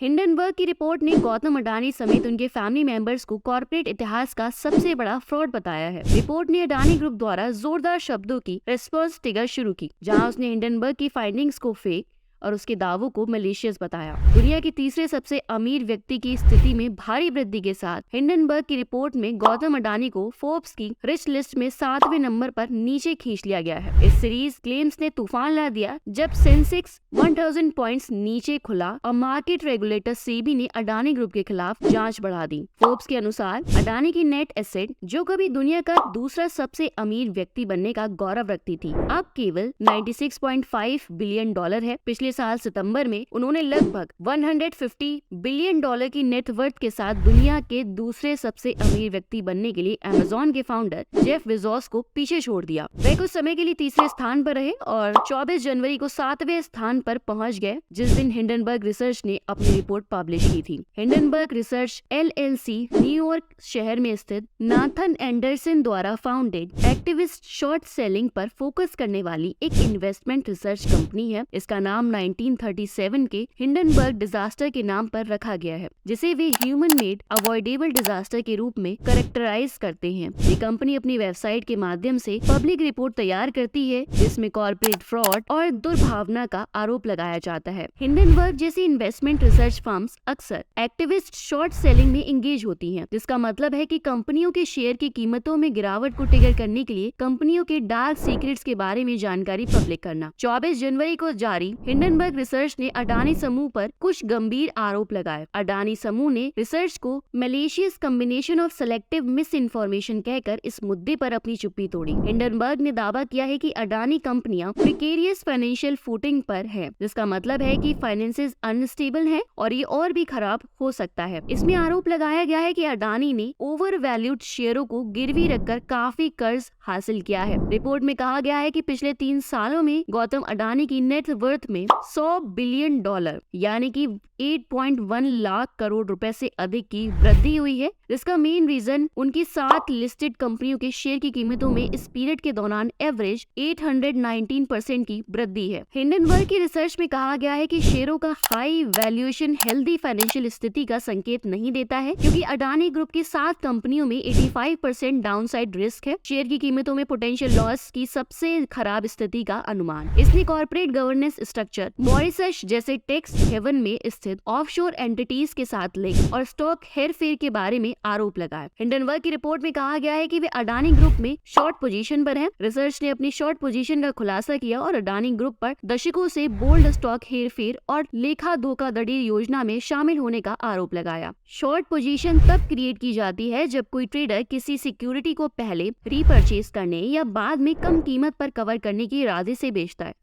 Hindenburg की report ने गौतम अडानी समेत उनके फैमिली मेंबर्स को कॉर्पोरेट इतिहास का सबसे बड़ा फ्रॉड बताया है। रिपोर्ट ने अडानी ग्रुप द्वारा जोरदार शब्दों की रिस्पॉन्स टिगर शुरू की, जहां उसने हिंडनबर्ग की फाइंडिंग्स को फेक और उसके दावों को मलेशियस बताया। दुनिया के तीसरे सबसे अमीर व्यक्ति की स्थिति में भारी वृद्धि के साथ हिंडनबर्ग की रिपोर्ट में गौतम अडानी को फोर्ब्स की रिच लिस्ट में 7वें नंबर पर नीचे खींच लिया गया है। इस सीरीज क्लेम्स ने तूफान ला दिया जब सेंसेक्स 1000 पॉइंट्स नीचे खुला और मार्केट रेगुलेटर सेबी ने अडानी ग्रुप के खिलाफ जांच बढ़ा दी। फोर्ब्स के अनुसार अडानी की नेट एसेट, जो कभी दुनिया का दूसरा सबसे अमीर व्यक्ति बनने का गौरव रखती थी, अब केवल 96.5 बिलियन डॉलर है। पिछले साल सितंबर में उन्होंने लगभग 150 बिलियन डॉलर की नेटवर्थ के साथ दुनिया के दूसरे सबसे अमीर व्यक्ति बनने के लिए अमेज़न के फाउंडर जेफ बेजोस को पीछे छोड़ दिया। वे कुछ समय के लिए तीसरे स्थान पर रहे और 24 जनवरी को 7वें स्थान पर पहुंच गए, जिस दिन हिंडनबर्ग रिसर्च ने अपनी रिपोर्ट पब्लिश की थी। हिंडनबर्ग रिसर्च LLC न्यूयॉर्क शहर में स्थित नाथन एंडरसन द्वारा फाउंडेड एक्टिविस्ट शॉर्ट सेलिंग पर फोकस करने वाली एक इन्वेस्टमेंट रिसर्च कंपनी है। इसका नाम 1937 के हिंडनबर्ग डिजास्टर के नाम पर रखा गया है, जिसे वे ह्यूमन मेड अवॉइडेबल डिजास्टर के रूप में कैरेक्टराइज करते हैं। ये कंपनी अपनी वेबसाइट के माध्यम से पब्लिक रिपोर्ट तैयार करती है, जिसमें कॉर्पोरेट फ्रॉड और दुर्भावना का आरोप लगाया जाता है। हिंडनबर्ग जैसी इन्वेस्टमेंट रिसर्च फर्म्स अक्सर एक्टिविस्ट शॉर्ट सेलिंग में इंगेज होती हैं, जिसका मतलब है कि कंपनियों के शेयर की कीमतों में गिरावट को ट्रिगर करने के लिए कंपनियों के डार्क सीक्रेट्स के बारे में जानकारी पब्लिक करना। 24 जनवरी को जारी हिंडनबर्ग रिसर्च ने अडानी समूह पर कुछ गंभीर आरोप लगाए। अडानी समूह ने रिसर्च को malicious combination of selective miss information कहकर इस मुद्दे पर अपनी चुप्पी तोड़ी। हिंडनबर्ग ने दावा किया है कि अडानी कंपनियां प्रिकेरियस फाइनेंशियल फूटिंग पर है, जिसका मतलब है कि फाइनेंसेस अनस्टेबल है और ये और भी खराब हो सकता है। इसमें आरोप लगाया गया है कि अडानी ने ओवर वैल्यूड शेयरों को गिरवी रखकर काफी कर्ज हासिल किया है। रिपोर्ट में कहा गया है कि पिछले 3 सालों में गौतम अडानी की नेट वर्थ में 100 बिलियन डॉलर यानी कि 8.1 लाख करोड़ रुपए से अधिक की वृद्धि हुई है, जिसका मेन रीजन उनकी 7 लिस्टेड कंपनियों के शेयर की कीमतों में इस पीरियड के दौरान एवरेज 819% की वृद्धि है। हिंडनबर्ग की रिसर्च में कहा गया है कि शेयरों का हाई वैल्यूएशन हेल्दी फाइनेंशियल स्थिति का संकेत नहीं देता है, क्योंकि अडानी ग्रुप की 7 कंपनियों में 85% डाउनसाइड रिस्क है। शेयर की कीमतों में पोटेंशियल लॉस की सबसे खराब स्थिति का अनुमान। इसने कॉर्पोरेट गवर्नेंस स्ट्रक्चर, मॉरिशस जैसे टैक्स हेवन में स्थित ऑफशोर एंटिटीज के साथ लिंक और स्टॉक हेरफेर के बारे में आरोप लगाए। हिंडनबर्ग की रिपोर्ट में कहा गया है कि वे अडानी ग्रुप में शॉर्ट पोजीशन पर हैं। रिसर्च ने अपनी शॉर्ट पोजीशन का खुलासा किया और अडानी ग्रुप पर दशकों से बोल्ड स्टॉक हेरफेर और लेखा धोखाधड़ी योजना में शामिल होने का आरोप लगाया। शॉर्ट पोजीशन तब क्रिएट की जाती है जब कोई ट्रेडर किसी सिक्योरिटी को पहले रीपरचेज करने या बाद में कम कीमत पर कवर करने के इरादे से बेचता है।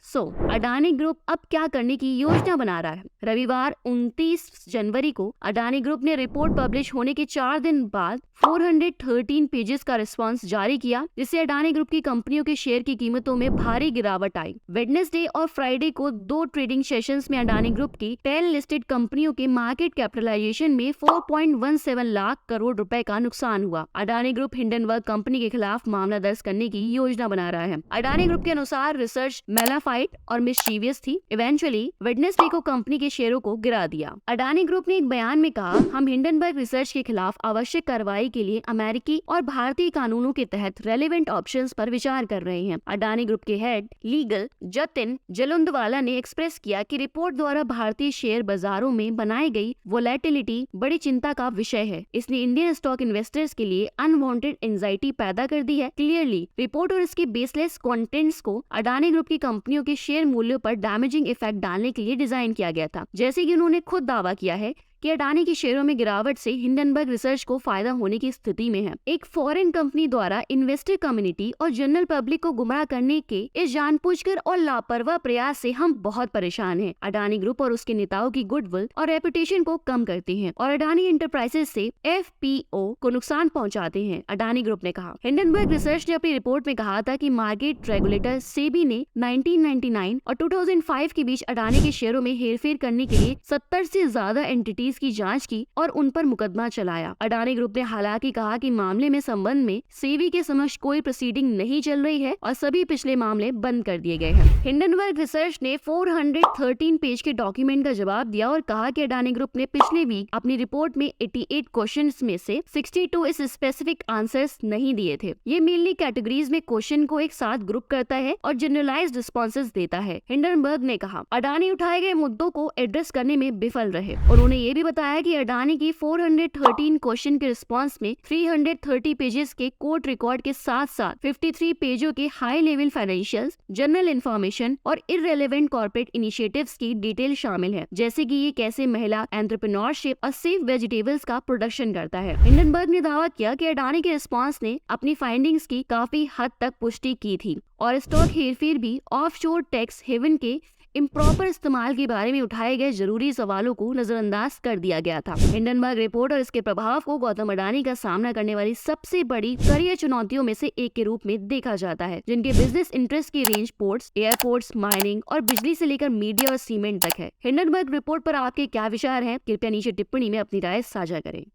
अडानी ग्रुप अब क्या करने की योजना बना रहा है? रविवार 29 जनवरी को अडानी ग्रुप ने रिपोर्ट पब्लिश होने के 4 दिन बाद 413 पेजेस का रिस्पांस जारी किया, जिससे अडानी ग्रुप की कंपनियों के शेयर की कीमतों में भारी गिरावट आई। वेडनेसडे और फ्राइडे को 2 ट्रेडिंग सेशंस में अडानी ग्रुप की 10 लिस्टेड कंपनियों के मार्केट कैपिटलाइजेशन में 4.17 लाख करोड़ रुपए का नुकसान हुआ। अडानी ग्रुप हिंडनबर्ग कंपनी के खिलाफ मामला दर्ज करने की योजना बना रहा है। अडानी ग्रुप के अनुसार रिसर्च मेलाफाइट और मिस्चीवियस थी। इवेंचुअली वेडनेसडे को कंपनी के शेयरों को गिरा दिया। अडानी ग्रुप ने एक बयान में कहा, हम हिंडनबर्ग रिसर्च के खिलाफ आवश्यक कार्रवाई के लिए अमेरिकी और भारतीय कानूनों के तहत रेलेवेंट ऑप्शंस पर विचार कर रहे हैं। अडानी ग्रुप के हेड लीगल जतिन जलुंधवाला ने एक्सप्रेस किया कि रिपोर्ट द्वारा भारतीय शेयर बाजारों में बनाई गई वोलेटिलिटी बड़ी चिंता का विषय है। इसने इंडियन स्टॉक इन्वेस्टर्स के लिए अनवांटेड एंजाइटी पैदा कर दी है। क्लियरली रिपोर्ट और इसके बेसलेस कंटेंट्स को अडानी ग्रुप की कंपनियों के शेयर मूल्यों पर डैमेजिंग इफेक्ट डालने के लिए डिजाइन किया गया था। जैसे कि उन्होंने खुद दावा किया है कि अडानी के शेयरों में गिरावट से हिंडनबर्ग रिसर्च को फायदा होने की स्थिति में है। एक फॉरेन कंपनी द्वारा इन्वेस्टर कम्युनिटी और जनरल पब्लिक को गुमराह करने के इस जानबूझकर और लापरवाह प्रयास से हम बहुत परेशान हैं। अडानी ग्रुप और उसके नेताओं की गुडविल और रेपुटेशन को कम करते हैं और अडानी एंटरप्राइजेस से FPO को नुकसान पहुंचाते हैं, अडानी ग्रुप ने कहा। हिंडनबर्ग रिसर्च ने अपनी रिपोर्ट में कहा था कि मार्केट रेगुलेटर सेबी ने 1999 और 2005 के बीच अडानी के शेयरों में हेरफेर करने के लिए 70 से ज्यादा एंटिटीज पुलिस की जांच की और उन पर मुकदमा चलाया। अडानी ग्रुप ने हालांकि कहा कि मामले में संबंध में सेबी के समक्ष कोई प्रोसीडिंग नहीं चल रही है और सभी पिछले मामले बंद कर दिए गए हैं। हिंडनबर्ग रिसर्च ने 413 पेज के डॉक्यूमेंट का जवाब दिया और कहा कि अडानी ग्रुप ने पिछले वीक अपनी रिपोर्ट में 88 क्वेश्चंस में से 62 इस स्पेसिफिक आंसर्स नहीं दिए थे। ये मेनली कैटेगरीज में क्वेश्चन को एक साथ ग्रुप करता है और जनरलाइज्ड रिस्पॉन्सेज देता है। हिंडनबर्ग ने कहा अडानी उठाए गए मुद्दों को एड्रेस करने में विफल रहे। उन्होंने ये भी बताया कि अडानी की 413 क्वेश्चन के रिस्पॉन्स में 330 पेजेस के कोर्ट रिकॉर्ड के साथ साथ 53 पेजों के high level financials, general information और इररेलेवेंट कॉर्पोरेट इनिशिएटिव्स की डिटेल शामिल है, जैसे कि ये कैसे महिला एंटरप्रेन्योरशिप और सेफ वेजिटेबल्स का प्रोडक्शन करता है। हिंडनबर्ग ने दावा किया कि अडानी के रिस्पॉन्स ने अपनी फाइंडिंग्स की काफी हद तक पुष्टि की थी और स्टॉक हेरफेर भी ऑफशोर टैक्स हेवन के इम्प्रॉपर इस्तेमाल के बारे में उठाए गए जरूरी सवालों को नजरअंदाज कर दिया गया था। हिंडनबर्ग रिपोर्ट और इसके प्रभाव को गौतम अडानी का सामना करने वाली सबसे बड़ी करियर चुनौतियों में से एक के रूप में देखा जाता है, जिनके बिजनेस इंटरेस्ट की रेंज पोर्ट्स, एयरपोर्ट्स, माइनिंग और बिजली से लेकर मीडिया और सीमेंट तक है। हिंडनबर्ग रिपोर्ट पर आपके क्या विचार हैं? कृपया नीचे टिप्पणी में अपनी राय साझा करें।